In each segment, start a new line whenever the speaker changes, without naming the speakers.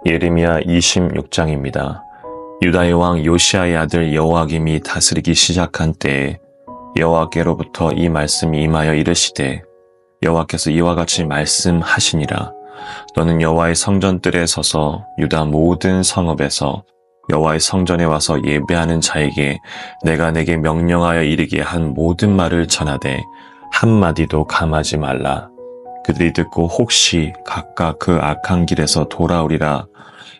예레미야 26장입니다. 유다의 왕 요시아의 아들 여호와김이 다스리기 시작한 때에 여호와께로부터 이 말씀이 임하여 이르시되 여호와께서 이와 같이 말씀하시니라. 너는 여호와의 성전뜰에 서서 유다 모든 성읍에서 여호와의 성전에 와서 예배하는 자에게 내가 내게 명령하여 이르게 한 모든 말을 전하되 한마디도 감하지 말라. 그들이 듣고 혹시 각각 그 악한 길에서 돌아오리라.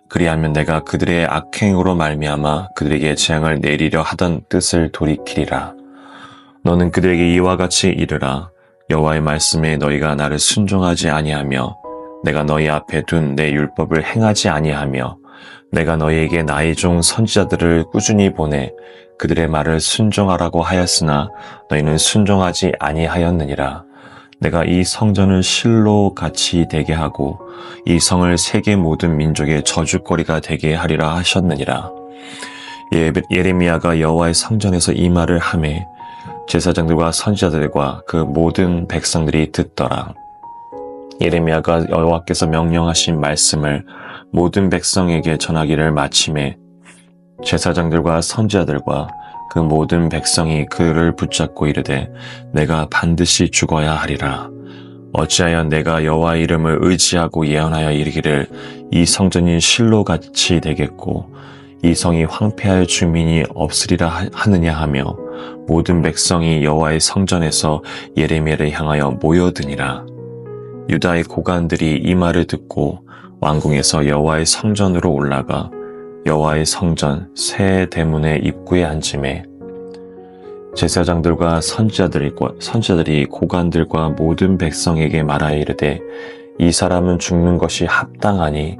그리하면 내가 그들의 악행으로 말미암아 그들에게 재앙을 내리려 하던 뜻을 돌이키리라. 너는 그들에게 이와 같이 이르라. 여호와의 말씀에 너희가 나를 순종하지 아니하며 내가 너희 앞에 둔 내 율법을 행하지 아니하며 내가 너희에게 나의 종 선지자들을 꾸준히 보내 그들의 말을 순종하라고 하였으나 너희는 순종하지 아니하였느니라. 내가 이 성전을 실로 같이 되게 하고 이 성을 세계 모든 민족의 저주거리가 되게 하리라 하셨느니라. 예레미야가 여호와의 성전에서 이 말을 하매 제사장들과 선지자들과 그 모든 백성들이 듣더라. 예레미야가 여호와께서 명령하신 말씀을 모든 백성에게 전하기를 마침에 제사장들과 선지자들과 그 모든 백성이 그를 붙잡고 이르되 내가 반드시 죽어야 하리라. 어찌하여 내가 여호와의 이름을 의지하고 예언하여 이르기를 이 성전이 실로같이 되겠고 이 성이 황폐할 주민이 없으리라 하느냐 하며 모든 백성이 여호와의 성전에서 예레미야를 향하여 모여드니라. 유다의 고관들이 이 말을 듣고 왕궁에서 여호와의 성전으로 올라가 여호와의 성전 새 대문의 입구에 앉음에 제사장들과 선지자들이 고관들과 모든 백성에게 말하여 이르되 이 사람은 죽는 것이 합당하니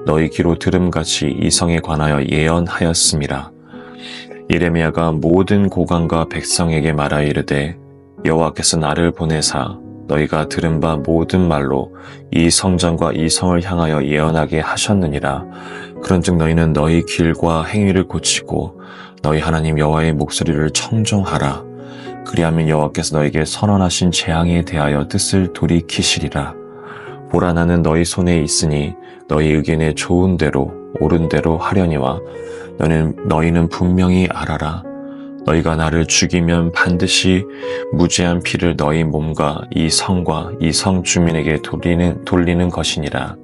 너희 귀로 들음같이 이 성에 관하여 예언하였음이라. 예레미야가 모든 고관과 백성에게 말하여 이르되 여호와께서 나를 보내사 너희가 들은 바 모든 말로 이 성전과 이 성을 향하여 예언하게 하셨느니라. 그런즉 너희는 너희 길과 행위를 고치고 너희 하나님 여호와의 목소리를 청종하라. 그리하면 여호와께서 너희에게 선언하신 재앙에 대하여 뜻을 돌이키시리라. 보라 나는 너희 손에 있으니 너희 의견에 좋은 대로 옳은 대로 하려니와 너희는 분명히 알아라. 너희가 나를 죽이면 반드시 무죄한 피를 너희 몸과 이 성과 이 성 주민에게 돌리는 것이니라.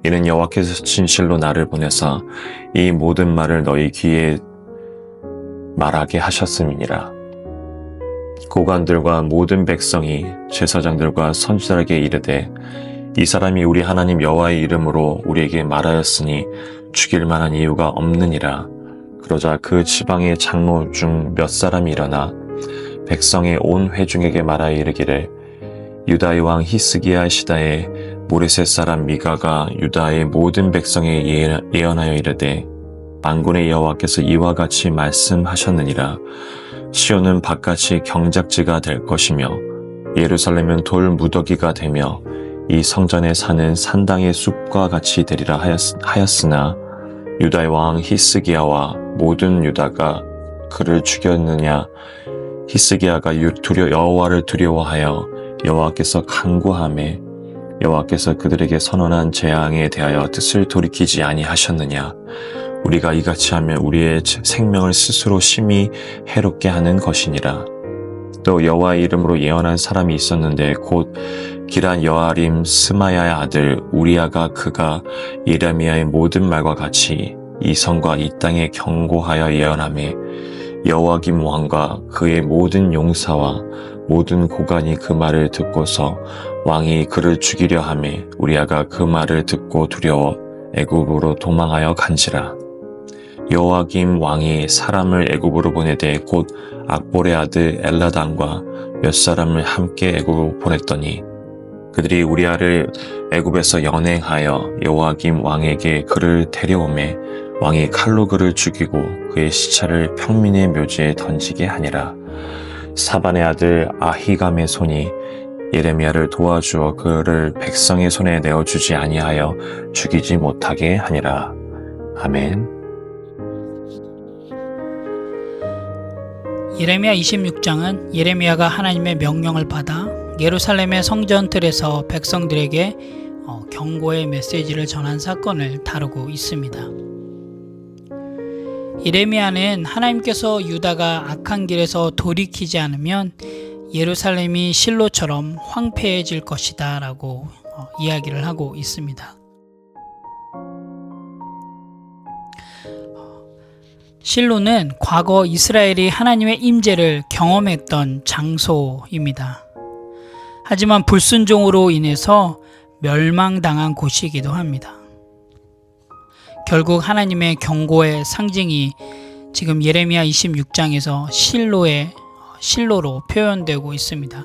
이는 여호와께서 진실로 나를 보내사 이 모든 말을 너희 귀에 말하게 하셨음이니라. 고관들과 모든 백성이 제사장들과 선지자에게 이르되 이 사람이 우리 하나님 여호와의 이름으로 우리에게 말하였으니 죽일 만한 이유가 없느니라. 그러자 그 지방의 장로 중 몇 사람이 일어나 백성의 온 회중에게 말하여 이르기를 유다의 왕 히스기야 시다에 모레셋 사람 미가가 유다의 모든 백성에 예언하여 이르되 만군의 여호와께서 이와 같이 말씀하셨느니라. 시온은 바깥이 경작지가 될 것이며 예루살렘은 돌 무더기가 되며 이 성전에 사는 산당의 숲과 같이 되리라 하였으나 유다의 왕 히스기야와 모든 유다가 그를 죽였느냐. 히스기야가 여호와를 두려워하여 여호와께서 간구하매 여호와께서 그들에게 선언한 재앙에 대하여 뜻을 돌이키지 아니하셨느냐. 우리가 이같이 하면 우리의 생명을 스스로 심히 해롭게 하는 것이니라. 또 여호와의 이름으로 예언한 사람이 있었는데 곧 기란 여아림 스마야의 아들 우리야가 그가 예레미야의 모든 말과 같이 이 성과 이 땅에 경고하여 예언하매 여호와김 왕과 그의 모든 용사와 모든 고관이 그 말을 듣고서 왕이 그를 죽이려 하매 우리야가 그 말을 듣고 두려워 애굽으로 도망하여 간지라. 여호와김 왕이 사람을 애굽으로 보내되 곧 악볼의 아들 엘라단과 몇 사람을 함께 애굽으로 보냈더니 그들이 우리야를 애굽에서 연행하여 여호와김 왕에게 그를 데려오매 왕이 칼로 그를 죽이고 그의 시체를 평민의 묘지에 던지게 하니라. 사반의 아들 아히감의 손이 예레미야를 도와주어 그를 백성의 손에 내어주지 아니하여 죽이지 못하게 하니라. 아멘.
예레미야 26장은 예레미야가 하나님의 명령을 받아 예루살렘의 성전 뜰에서 백성들에게 경고의 메시지를 전한 사건을 다루고 있습니다. 예레미야는 하나님께서 유다가 악한 길에서 돌이키지 않으면 예루살렘이 실로처럼 황폐해질 것이다 라고 이야기를 하고 있습니다. 실로는 과거 이스라엘이 하나님의 임재를 경험했던 장소입니다. 하지만 불순종으로 인해서 멸망당한 곳이기도 합니다. 결국 하나님의 경고의 상징이 지금 예레미야 26장에서 실로로 표현되고 있습니다.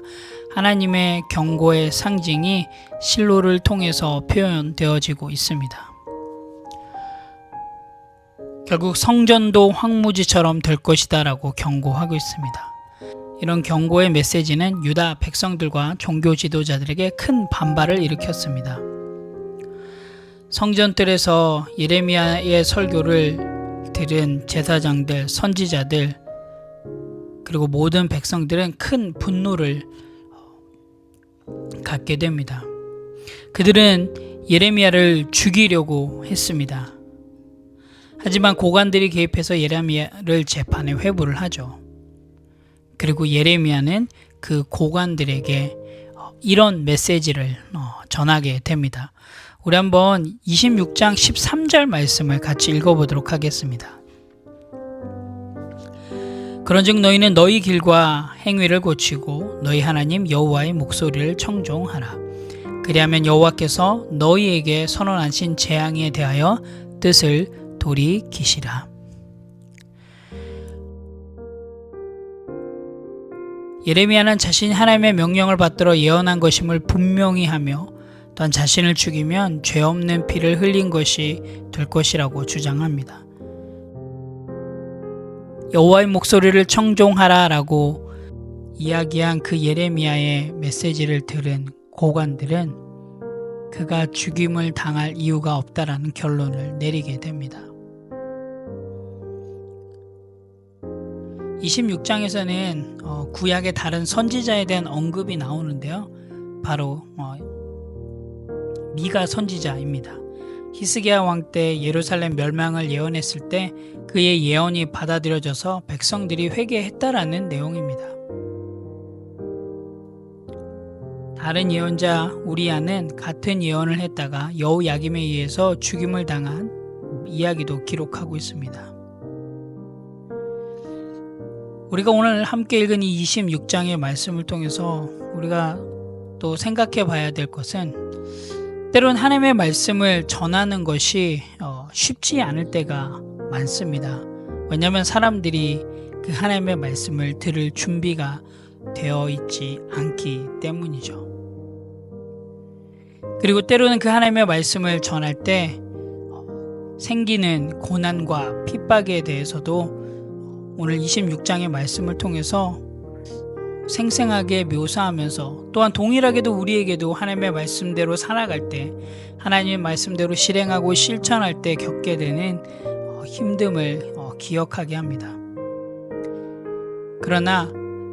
하나님의 경고의 상징이 실로를 통해서 표현되어지고 있습니다. 결국 성전도 황무지처럼 될 것이다 라고 경고하고 있습니다. 이런 경고의 메시지는 유다 백성들과 종교 지도자들에게 큰 반발을 일으켰습니다. 성전뜰에서 예레미야의 설교를 들은 제사장들, 선지자들, 그리고 모든 백성들은 큰 분노를 갖게 됩니다. 그들은 예레미야를 죽이려고 했습니다. 하지만 고관들이 개입해서 예레미야를 재판에 회부를 하죠. 그리고 예레미야는 그 고관들에게 이런 메시지를 전하게 됩니다. 우리 한번 26장 13절 말씀을 같이 읽어보도록 하겠습니다. 그런즉 너희는 너희 길과 행위를 고치고 너희 하나님 여호와의 목소리를 청종하라. 그리하면 여호와께서 너희에게 선언하신 재앙에 대하여 뜻을 돌이키시라. 예레미야는 자신이 하나님의 명령을 받들어 예언한 것임을 분명히 하며 또한 자신을 죽이면 죄 없는 피를 흘린 것이 될 것이라고 주장합니다. 여호와의 목소리를 청종하라 라고 이야기한 그 예레미야의 메시지를 들은 고관들은 그가 죽임을 당할 이유가 없다라는 결론을 내리게 됩니다. 26장에서는 구약의 다른 선지자에 대한 언급이 나오는데요. 바로 미가 선지자입니다. 히스기야 왕 때 예루살렘 멸망을 예언했을 때 그의 예언이 받아들여져서 백성들이 회개했다라는 내용입니다. 다른 예언자 우리야는 같은 예언을 했다가 여호야김에 의해서 죽임을 당한 이야기도 기록하고 있습니다. 우리가 오늘 함께 읽은 이 26장의 말씀을 통해서 우리가 또 생각해 봐야 될 것은 때론 하나님의 말씀을 전하는 것이 쉽지 않을 때가 많습니다. 왜냐하면 사람들이 그 하나님의 말씀을 들을 준비가 되어 있지 않기 때문이죠. 그리고 때로는 그 하나님의 말씀을 전할 때 생기는 고난과 핍박에 대해서도 오늘 26장의 말씀을 통해서 생생하게 묘사하면서 또한 동일하게도 우리에게도 하나님의 말씀대로 살아갈 때 하나님의 말씀대로 실행하고 실천할 때 겪게 되는 힘듦을 기억하게 합니다. 그러나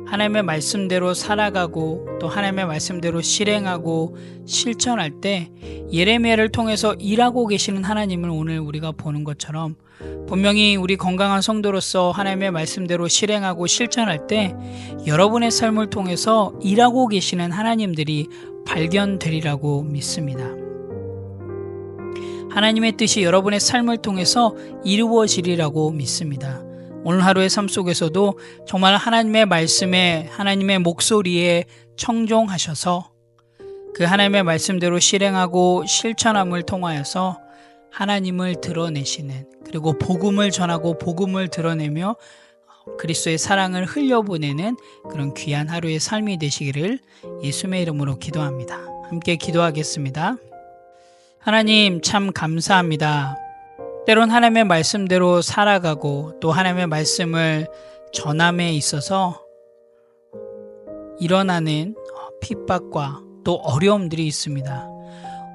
하나님의 말씀대로 살아가고 또 하나님의 말씀대로 실행하고 실천할 때 예레미야를 통해서 일하고 계시는 하나님을 오늘 우리가 보는 것처럼 분명히 우리 건강한 성도로서 하나님의 말씀대로 실행하고 실천할 때 여러분의 삶을 통해서 일하고 계시는 하나님들이 발견되리라고 믿습니다. 하나님의 뜻이 여러분의 삶을 통해서 이루어지리라고 믿습니다. 오늘 하루의 삶 속에서도 정말 하나님의 말씀에 하나님의 목소리에 청종하셔서 그 하나님의 말씀대로 실행하고 실천함을 통하여서 하나님을 드러내시는 그리고 복음을 전하고 복음을 드러내며 그리스도의 사랑을 흘려보내는 그런 귀한 하루의 삶이 되시기를 예수님의 이름으로 기도합니다. 함께 기도하겠습니다. 하나님 참 감사합니다. 때론 하나님의 말씀대로 살아가고 또 하나님의 말씀을 전함에 있어서 일어나는 핍박과 또 어려움들이 있습니다.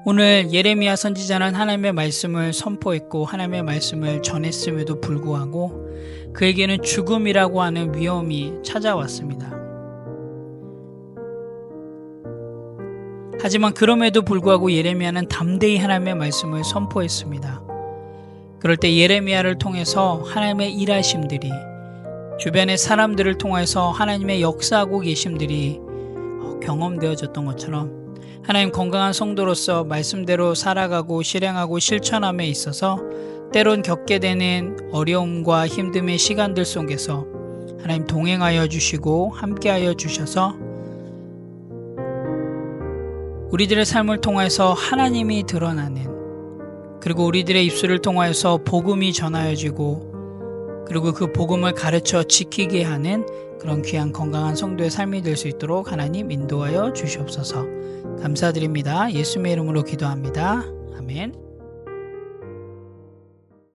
오늘 예레미야 선지자는 하나님의 말씀을 선포했고 하나님의 말씀을 전했음에도 불구하고 그에게는 죽음이라고 하는 위험이 찾아왔습니다. 하지만 그럼에도 불구하고 예레미야는 담대히 하나님의 말씀을 선포했습니다. 그럴 때 예레미야를 통해서 하나님의 일하심들이, 주변의 사람들을 통해서 하나님의 역사하고 계심들이 경험되어졌던 것처럼 하나님 건강한 성도로서 말씀대로 살아가고 실행하고 실천함에 있어서 때론 겪게 되는 어려움과 힘듦의 시간들 속에서 하나님 동행하여 주시고 함께하여 주셔서 우리들의 삶을 통해서 하나님이 드러나는, 그리고 우리들의 입술을 통하여서 복음이 전하여지고 그리고 그 복음을 가르쳐 지키게 하는 그런 귀한 건강한 성도의 삶이 될 수 있도록 하나님 인도하여 주시옵소서. 감사드립니다. 예수님의 이름으로 기도합니다. 아멘.